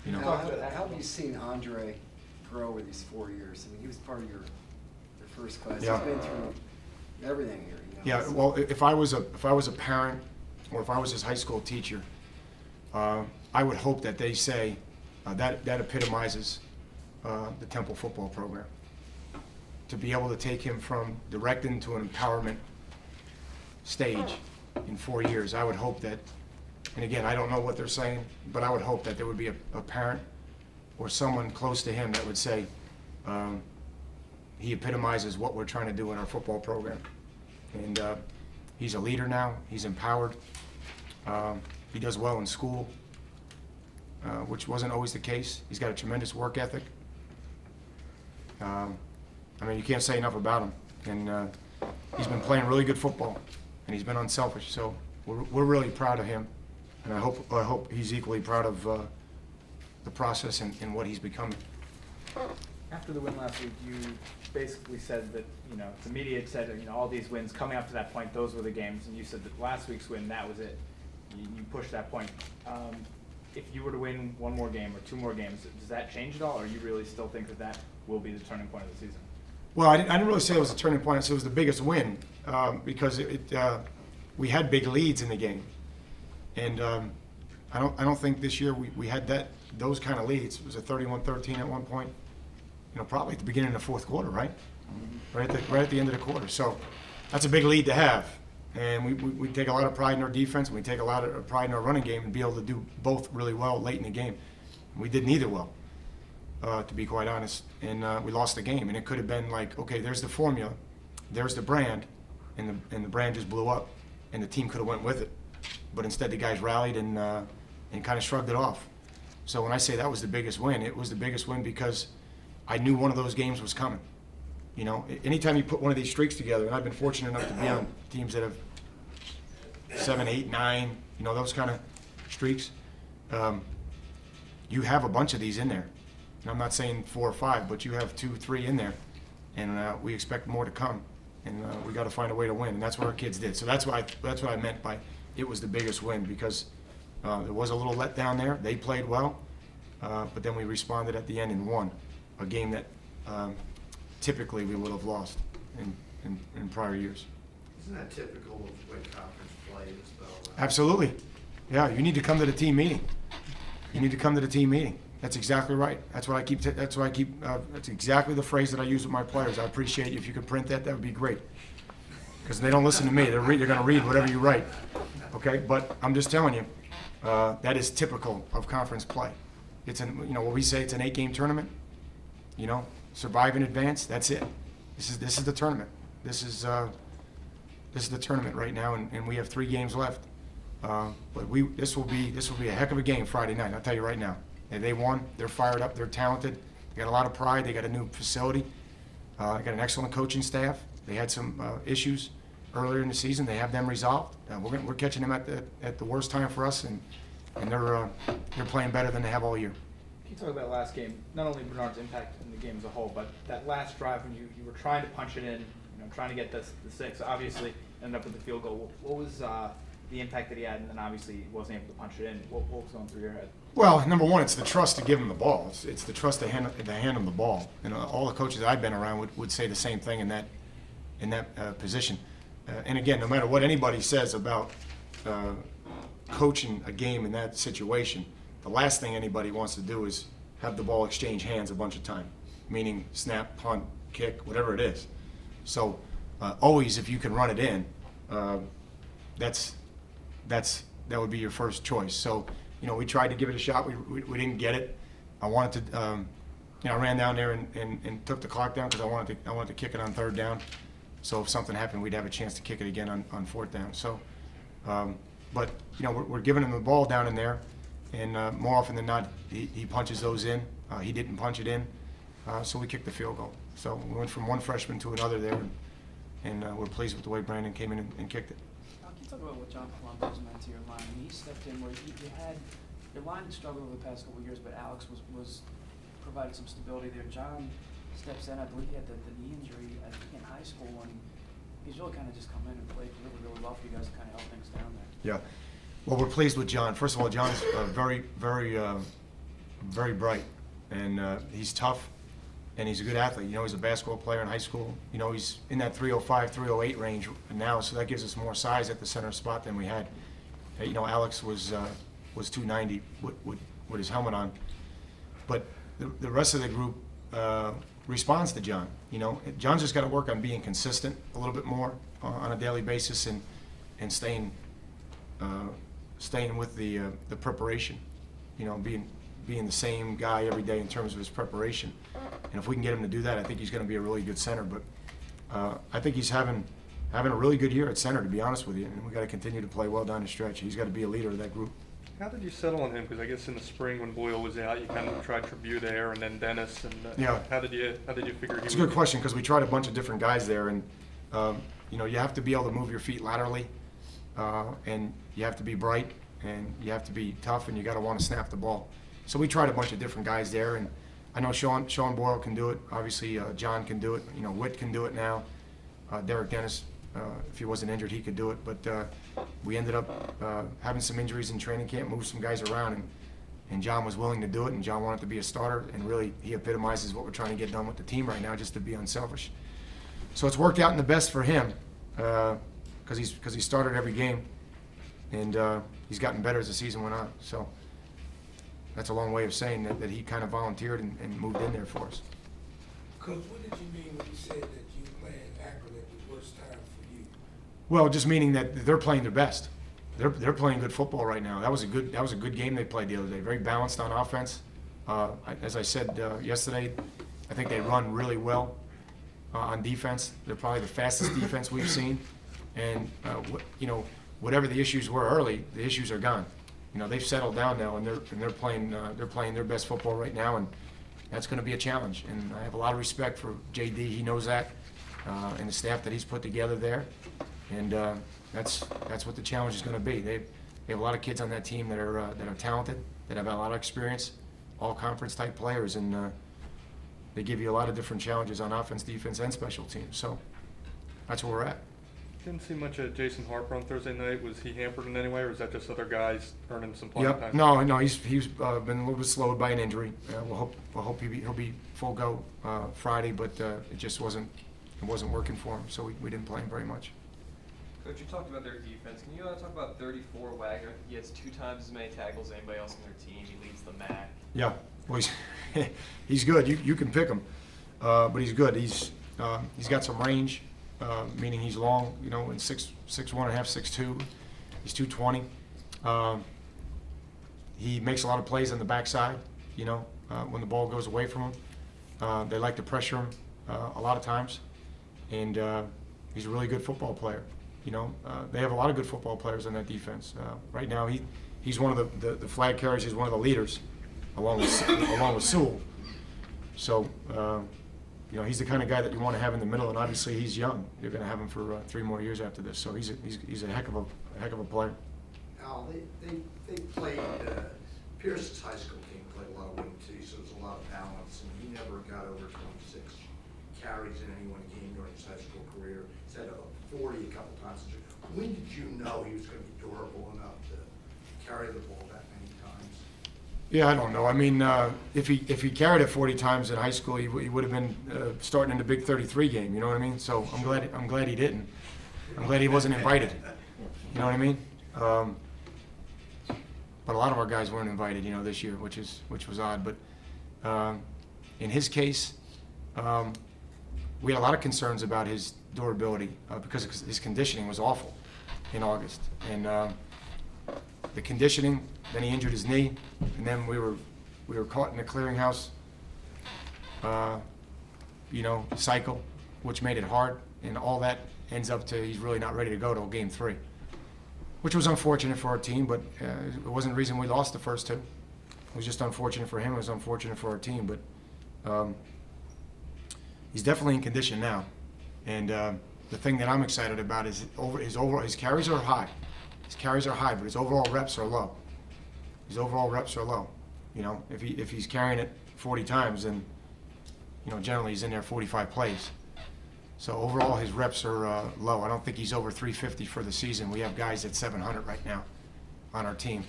You know. Now, how have you seen Andre grow over these 4 years? I mean, he was part of your first class. Yeah. He's been through everything here. You know? Yeah, well, if I was a parent, or if I was his high school teacher, I would hope that they say that epitomizes the Temple football program. To be able to take him from directing to an empowerment stage in 4 years, I would hope that, and again, I don't know what they're saying, but I would hope that there would be a parent or someone close to him that would say, he epitomizes what we're trying to do in our football program. And he's a leader now, he's empowered, he does well in school, which wasn't always the case. He's got a tremendous work ethic. I mean, you can't say enough about him. And he's been playing really good football, and he's been unselfish. So we're really proud of him, and I hope he's equally proud of the process and what he's becoming. After the win last week, you basically said that, the media had said, all these wins coming up to that point, those were the games, and you said that last week's win, that was it. You pushed that point. If you were to win one more game or two more games, does that change at all, or you really still think that will be the turning point of the season? Well, I didn't really say it was a turning point. I said it was the biggest win because we had big leads in the game, and I don't think this year we had those kind of leads. It was a 31-13 at one point. Probably at the beginning of the fourth quarter, right? Right at the end of the quarter. So that's a big lead to have, and we take a lot of pride in our defense, and we take a lot of pride in our running game, and be able to do both really well late in the game. We did neither well. To be quite honest, and we lost the game. And it could have been like, okay, there's the formula, there's the brand, and the brand just blew up, and the team could have went with it. But instead, the guys rallied and kind of shrugged it off. So when I say that was the biggest win, it was the biggest win because I knew one of those games was coming. Anytime you put one of these streaks together, and I've been fortunate enough to be on teams that have 7, 8, 9, those kind of streaks. You have a bunch of these in there. And I'm not saying 4 or 5, but you have 2, 3 in there, and we expect more to come, and we got to find a way to win, and that's what our kids did. So that's what I meant by it was the biggest win, because there was a little letdown there. They played well, but then we responded at the end and won a game that typically we would have lost in prior years. Isn't that typical of the way conference play is, though? Absolutely. Yeah, you need to come to the team meeting. You need to come to the team meeting. That's exactly right. That's exactly the phrase that I use with my players. I appreciate you. If you could print that would be great. Because they don't listen to me. They're going to read whatever you write. Okay? But I'm just telling you, that is typical of conference play. It's what we say, it's an 8-game tournament. Survive in advance. That's it. This is the tournament. This is the tournament right now, and we have 3 games left. But this will be a heck of a game Friday night. I'll tell you right now. They won. They're fired up. They're talented. They got a lot of pride. They got a new facility. They got an excellent coaching staff. They had some issues earlier in the season. They have them resolved. We're catching them at the worst time for us, and they're playing better than they have all year. Can you talk about last game? Not only Bernard's impact in the game as a whole, but that last drive when you were trying to punch it in, trying to get the 6. Obviously, ended up with the field goal. What was the impact that he had, and then obviously he wasn't able to punch it in? What was going through your head? Well, number one, it's the trust to give him the ball. It's the trust to hand him the ball. And all the coaches I've been around would say the same thing in that position. And again, no matter what anybody says about coaching a game in that situation, the last thing anybody wants to do is have the ball exchange hands a bunch of time, meaning snap, punt, kick, whatever it is. So always, if you can run it in, that would be your first choice. So. We tried to give it a shot. We didn't get it. I wanted to, I ran down there and took the clock down because I wanted to kick it on 3rd down. So if something happened, we'd have a chance to kick it again on 4th down. So, but we're giving him the ball down in there, and more often than not, he punches those in. He didn't punch it in, so we kicked the field goal. So we went from one freshman to another there, and we're pleased with the way Brandon came in and kicked it. Can you talk about what John Palumbo's meant to your line? I mean, he stepped in where you had your line had struggled over the past couple of years, but Alex was providing some stability there. John steps in. I believe he had the knee injury in high school, and he's really kind of just come in and played really, really well for you guys to kind of help things down there. Yeah. Well, we're pleased with John. First of all, John's very, very very bright, and he's tough, and he's a good athlete. You know, he's a basketball player in high school. You know, he's in that 305, 308 range now, so that gives us more size at the center spot than we had. You know, Alex was 290 with his helmet on, but the rest of the group responds to John. You know, John's just got to work on being consistent a little bit more on a daily basis and staying with the preparation. You know, being the same guy every day in terms of his preparation. And if we can get him to do that, I think he's going to be a really good center. But I think he's having a really good year at center, to be honest with you. And we got to continue to play well down the stretch. He's got to be a leader of that group. How did you settle on him? Because I guess in the spring when Boyle was out, you kind of tried Tribute there and then Dennis. And Yeah. How did you figure he It's a would? good question because we tried a bunch of different guys there, and you know, you have to be able to move your feet laterally, and you have to be bright, and you have to be tough, and you got to want to snap the ball. So we tried a bunch of different guys there, and I know Sean Boyle can do it. Obviously, John can do it. You know, Witt can do it now. Derek Dennis, if he wasn't injured, he could do it. But we ended up having some injuries in training camp, moved some guys around, and John was willing to do it, and John wanted to be a starter, and really he epitomizes what we're trying to get done with the team right now, just to be unselfish. So it's worked out in the best for him because he started every game, and he's gotten better as the season went on. So that's a long way of saying that he kind of volunteered and moved in there for us. Coach, what did you mean when you said that you playing Akron at the worst time for you? Well, just meaning that they're playing their best. They're playing good football right now. That was a good game they played the other day. Very balanced on offense. As I said yesterday, I think they run really well on defense. They're probably the fastest defense we've seen. And you know, whatever the issues were early, the issues are gone. You know, they've settled down now, and they're playing their best football right now, and that's going to be a challenge. And I have a lot of respect for JD. He knows that, and the staff that he's put together there. And that's what the challenge is going to be. They have a lot of kids on that team that are talented, that have a lot of experience, all conference type players, and they give you a lot of different challenges on offense, defense, and special teams. So that's where we're at. Didn't see much of Jason Harper on Thursday night. Was he hampered in any way, or is that just other guys earning some playing Yep. time? No, he's been a little bit slowed by an injury. We'll hope he'll be full go Friday, but it just wasn't working for him, so we didn't play him very much. Coach, you talked about their defense. Can you talk about 34 Wagner? He has 2 times as many tackles as anybody else on their team. He leads the MAC. Yeah, well, he's good. You can pick him, but he's good. He's got some range, meaning he's long. You know, in 6'1.5", 6'2". He's 220. He makes a lot of plays on the backside. You know, when the ball goes away from him, they like to pressure him a lot of times, and he's a really good football player. You know, they have a lot of good football players on that defense. Right now, he's one of the flag carriers. He's one of the leaders, along with Sewell. So, you know, he's the kind of guy that you want to have in the middle. And obviously, he's young. You're going to have him for 3 more years after this. So he's a heck of a player. Al, they played, Pierce's high school team played a lot of wing T, so there's a lot of balance, and he never got over 26 carries in any one game during his high school career. He's had 40 a couple times. When did you know he was going to be durable enough to carry the ball that many times? Yeah, I don't know. I mean, if he carried it 40 times in high school, he would have been starting in the Big 33 game. You know what I mean? So I'm glad he didn't. I'm glad he wasn't invited. You know what I mean? But a lot of our guys weren't invited, you know, this year, which was odd. But in his case, we had a lot of concerns about his durability because his conditioning was awful in August, and the conditioning. Then he injured his knee, and then we were caught in the clearinghouse, you know, cycle, which made it hard, and all that ends up to he's really not ready to go till Game 3, which was unfortunate for our team, but it wasn't the reason we lost the first 2. It was just unfortunate for him. It was unfortunate for our team, but he's definitely in condition now, and the thing that I'm excited about is his carries are high. His carries are high, but his overall reps are low. His overall reps are low. You know, if he's carrying it 40 times, then, you know, generally he's in there 45 plays. So overall his reps are low. I don't think he's over 350 for the season. We have guys at 700 right now on our team.